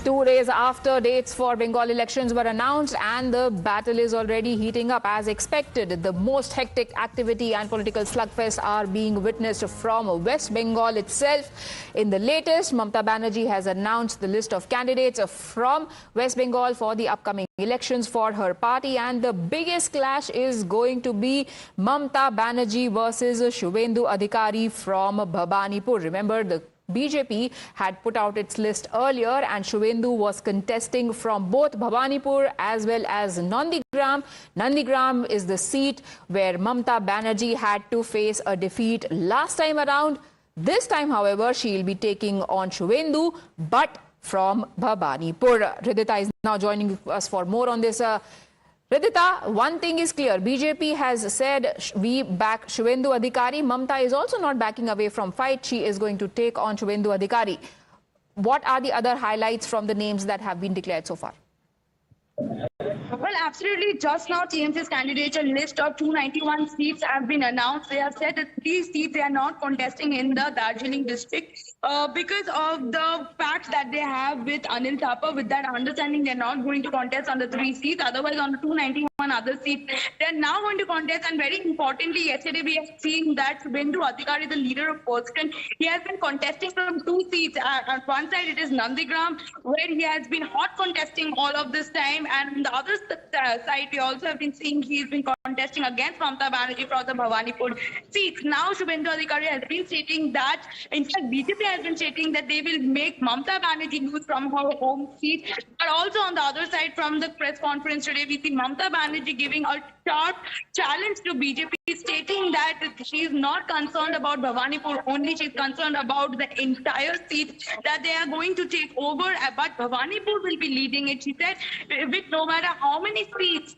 2 days after dates for Bengal elections were announced and the battle is already heating up as expected. The most hectic activity and political slugfest are being witnessed from West Bengal itself. In the latest, Mamata Banerjee has announced the list of candidates from West Bengal for the upcoming elections for her party, and the biggest clash is going to be Mamata Banerjee versus Suvendu Adhikari from Bhabanipur. Remember, the BJP had put out its list earlier and Suvendu was contesting from both Bhabanipur as well as Nandigram. Nandigram is the seat where Mamata Banerjee had to face a defeat last time around. This time, however, she will be taking on Suvendu, but from Bhabanipur. Hridita is now joining us for more on this. Hridita, one thing is clear. BJP has said we back Suvendu Adhikari. Mamata is also not backing away from fight. She is going to take on Suvendu Adhikari. What are the other highlights from the names that have been declared so far? Well, absolutely. Just now, TMC's candidature list of 291 seats have been announced. They have said that 3 seats they are not contesting in the Darjeeling district because of the fact that they have with Anil Thapa. With that understanding, they are not going to contest on the 3 seats. Otherwise, on the 291 other seats, they are now going to contest. And very importantly, yesterday we have seen that Suvendu Adhikari, the leader of Postern, he has been contesting from 2 seats. On one side, it is Nandigram, where he has been hot contesting all of this time, and on the other side, we also have been seeing he has been contesting against Mamata Banerjee for the Bhabanipur seats. Now, Suvendu Adhikari has been stating that, in fact, BJP has been stating that they will make Mamata Banerjee lose from her home seat. But also on the other side, from the press conference today, we see Mamata Banerjee giving a sharp challenge to BJP, stating that she is not concerned about Bhabanipur only, she is concerned about the entire seat that they are going to take over, but Bhabanipur will be leading it. She said, with no matter how many seats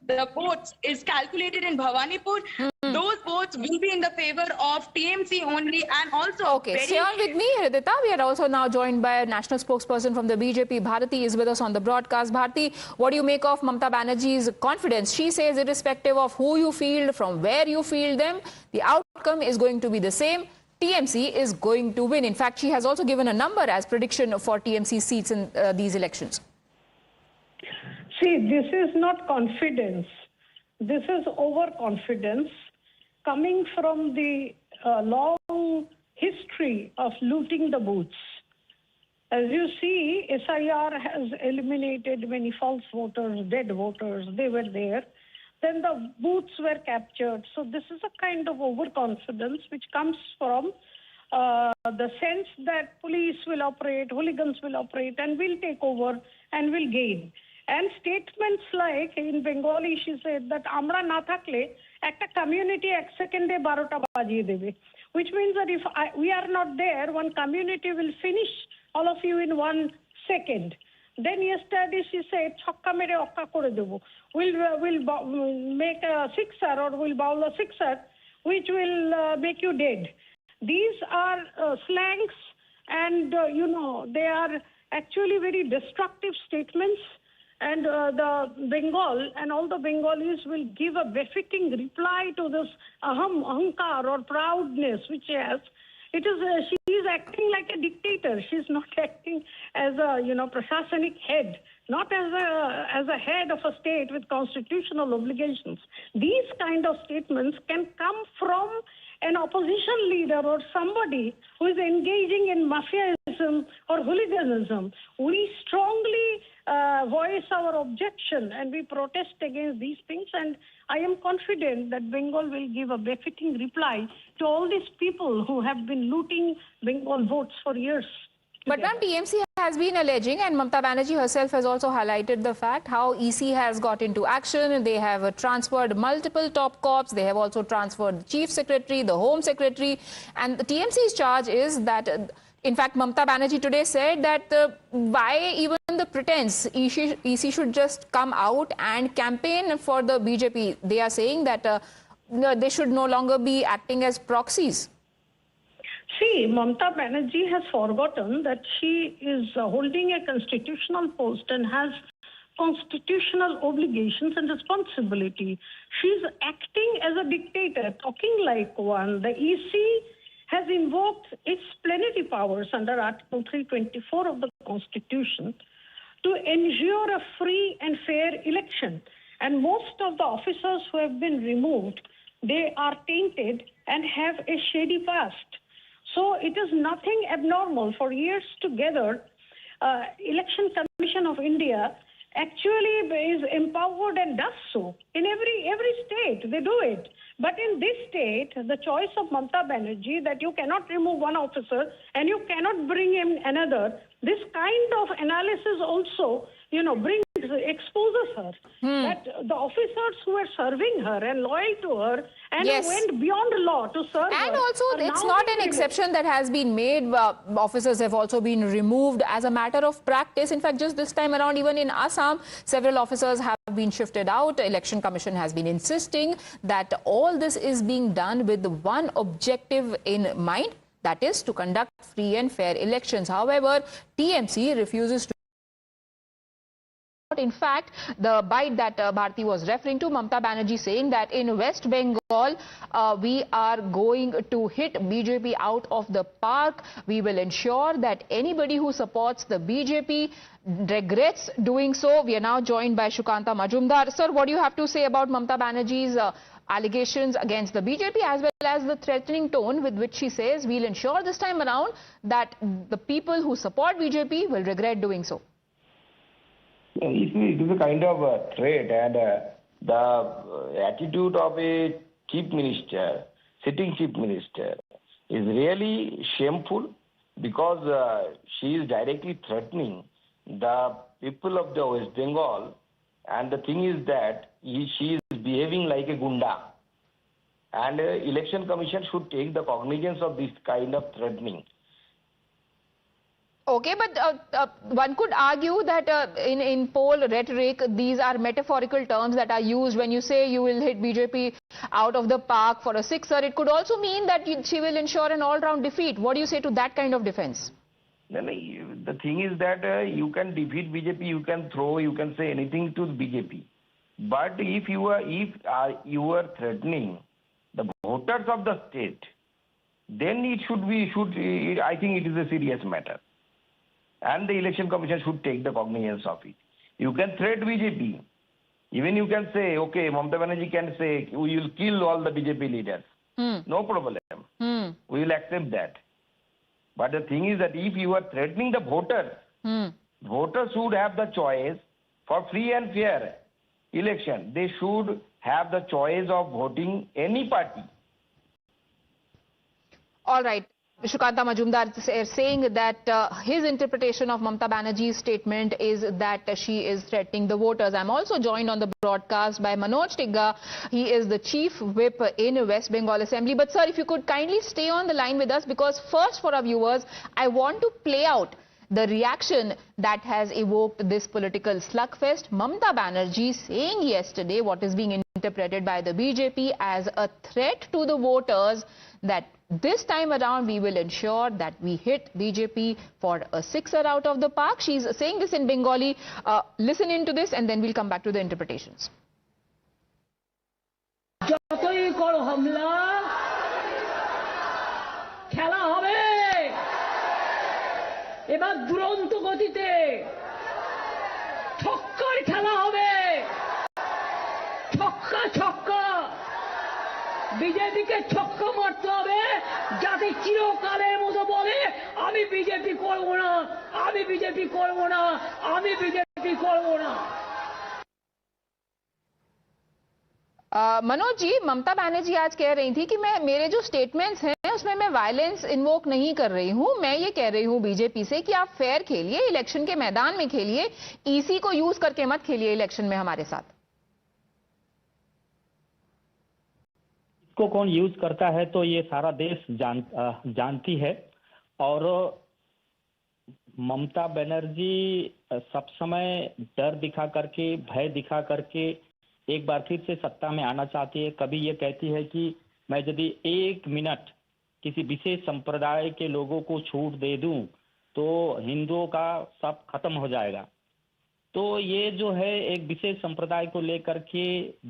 the votes is calculated in Bhabanipur, those votes will be in the favor of TMC only. And also, okay, stay on with me, Hridita. We are also now joined by a national spokesperson from the BJP. Bharati is with us on the broadcast. Bharati, what do you make of Mamata Banerjee's confidence? She says, irrespective of who you field, from where you field them, the outcome is going to be the same. TMC is going to win. In fact, she has also given a number as prediction for TMC seats in these elections. See, this is not confidence. This is overconfidence coming from the long history of looting the booths. As you see, SIR has eliminated many false voters, dead voters. They were there. Then the booths were captured. So this is a kind of overconfidence which comes from the sense that police will operate, hooligans will operate, and will take over and will gain. And statements like, in Bengali, she said that Amra na thakle, ekta community ek second e 12ta bajiye debe. Which means that if we are not there, one community will finish all of you in 1 second. Then yesterday she said, chhakka mere okka kore debo. We'll make a sixer or we'll bowl a sixer, which will make you dead. These are slangs and, they are actually very destructive statements. And the Bengal and all the Bengalis will give a befitting reply to this ahankar or proudness which she has. It is she is acting like a dictator. She is not acting as a prashasanic head, not as a head of a state with constitutional obligations. These kind of statements can come from an opposition leader or somebody who is engaging in mafiaism or hooliganism. We strongly voice our objection and we protest against these things, and I am confident that Bengal will give a befitting reply to all these people who have been looting Bengal votes for years. But ma'am, TMC has been alleging, and Mamata Banerjee herself has also highlighted the fact how EC has got into action. They have transferred multiple top cops. They have also transferred the chief secretary, the home secretary. And the TMC's charge is that, in fact, Mamata Banerjee today said that why even the pretense EC should just come out and campaign for the BJP. They are saying that they should no longer be acting as proxies. See, Mamata Banerjee has forgotten that she is holding a constitutional post and has constitutional obligations and responsibility. She's acting as a dictator, talking like one. The EC has invoked its plenary powers under Article 324 of the Constitution to ensure a free and fair election. And most of the officers who have been removed, they are tainted and have a shady past. So it is nothing abnormal. For years together, Election Commission of India actually is empowered and does so. In every state, they do it. But in this state, the choice of Mamata Banerjee that you cannot remove one officer and you cannot bring in another, this kind of analysis also, exposes her. That the officers who were serving her and loyal to her and Yes. who went beyond law to serve her. And also, are it's now not being an removed. exception that has been made. Officers have also been removed as a matter of practice. In fact, just this time around, even in Assam, several officers have been shifted out. Election Commission has been insisting that all this is being done with one objective in mind, that is to conduct free and fair elections. However, TMC refuses to. In fact, the bite that Bharti was referring to, Mamata Banerjee saying that in West Bengal, we are going to hit BJP out of the park. We will ensure that anybody who supports the BJP regrets doing so. We are now joined by Shukanta Majumdar. Sir, what do you have to say about Mamata Banerjee's allegations against the BJP as well as the threatening tone with which she says we'll ensure this time around that the people who support BJP will regret doing so? It is a kind of a threat, and the attitude of a chief minister, sitting chief minister, is really shameful because she is directly threatening the people of the West Bengal, and the thing is that she is behaving like a gunda, and Election Commission should take the cognizance of this kind of threatening. Okay, but one could argue that in poll rhetoric, these are metaphorical terms that are used when you say you will hit BJP out of the park for a sixer. It could also mean that she will ensure an all-round defeat. What do you say to that kind of defense? No, the thing is that you can defeat BJP, you can say anything to BJP. But if you are threatening the voters of the state, then I think it is a serious matter. And the Election Commission should take the cognizance of it. You can threat BJP. Even you can say, okay, Mamata Banerjee can say, we will kill all the BJP leaders. No problem. We will accept that. But the thing is that if you are threatening the voters, voters should have the choice for free and fair election. They should have the choice of voting any party. All right. Shukanta Majumdar saying that his interpretation of Mamata Banerjee's statement is that she is threatening the voters. I'm also joined on the broadcast by Manoj Tigga. He is the Chief Whip in West Bengal Assembly. But sir, if you could kindly stay on the line with us, because first for our viewers, I want to play out the reaction that has evoked this political slugfest. Mamata Banerjee saying yesterday what is being interpreted by the BJP as a threat to the voters that this time around we will ensure that we hit BJP for a sixer out of the park. She's saying this in Bengali. Listen into this and then we'll come back to the interpretations. এবার দুরন্ত গতিতে ছক্কার খেলা হবে ছক্কা ছক্কা বিজেপিকে ছক্কা মারতে হবে যাতে চিরকালের মতো বলে আমি বিজেপি করব না আমি বিজেপি করব না আমি বিজেপি করব না मनोज जी, ममता बनर्जी आज कह रही थी कि मेरे जो स्टेटमेंट्स हैं उसमें मैं वायलेंस इन्वोक नहीं कर रही हूं. मैं ये कह रही हूं बीजेपी से कि आप फेयर खेलिए, इलेक्शन के मैदान में खेलिए, ईसी को यूज करके मत खेलिए इलेक्शन में हमारे साथ. इसको कौन यूज करता है तो ये सारा देश जानती है. और ममता बनर्जी सब समय डर दिखा करके, भय दिखा करके एक बार फिर से सत्ता में आना चाहती है. कभी ये कहती है कि मैं यदि 1 मिनट किसी विशेष संप्रदाय के लोगों को छूट दे दूं तो हिंदुओं का सब खत्म हो जाएगा. तो ये जो है एक विशेष संप्रदाय को लेकर के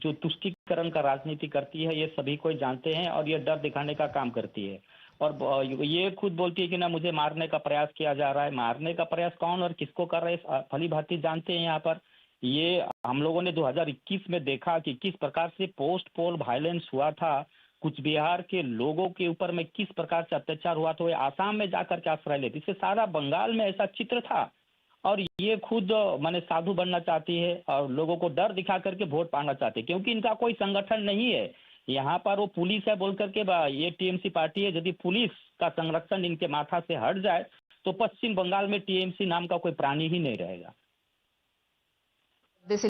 जो तुष्टीकरण का राजनीति करती है, ये सभी कोई जानते हैं और ये डर दिखाने का काम करती है. और ये खुद बोलती है कि ना मुझे मारने का प्रयास किया जा रहा है। मारने का प्रयास कौन और किसको कर रहे हैं भली भांति जानते हैं। यहाँ पर ये हम लोगों ने 2021 में देखा कि किस प्रकार से पोस्ट पोल वायलेंस हुआ था, कुछ बिहार के लोगों के ऊपर में किस प्रकार से अत्याचार हुआ था। वो आसाम में जाकर के आश्रय लेती, इससे सारा बंगाल में ऐसा चित्र था। और ये खुद माने साधु बनना चाहती है और लोगों को डर दिखा करके वोट पाना चाहती है, क्योंकि इनका कोई संगठन नहीं है। यहाँ पर वो पुलिस है बोल करके ये टीएमसी पार्टी है। यदि पुलिस का संरक्षण इनके माथा से हट जाए तो पश्चिम बंगाल में टीएमसी नाम का कोई प्राणी ही नहीं रहेगा।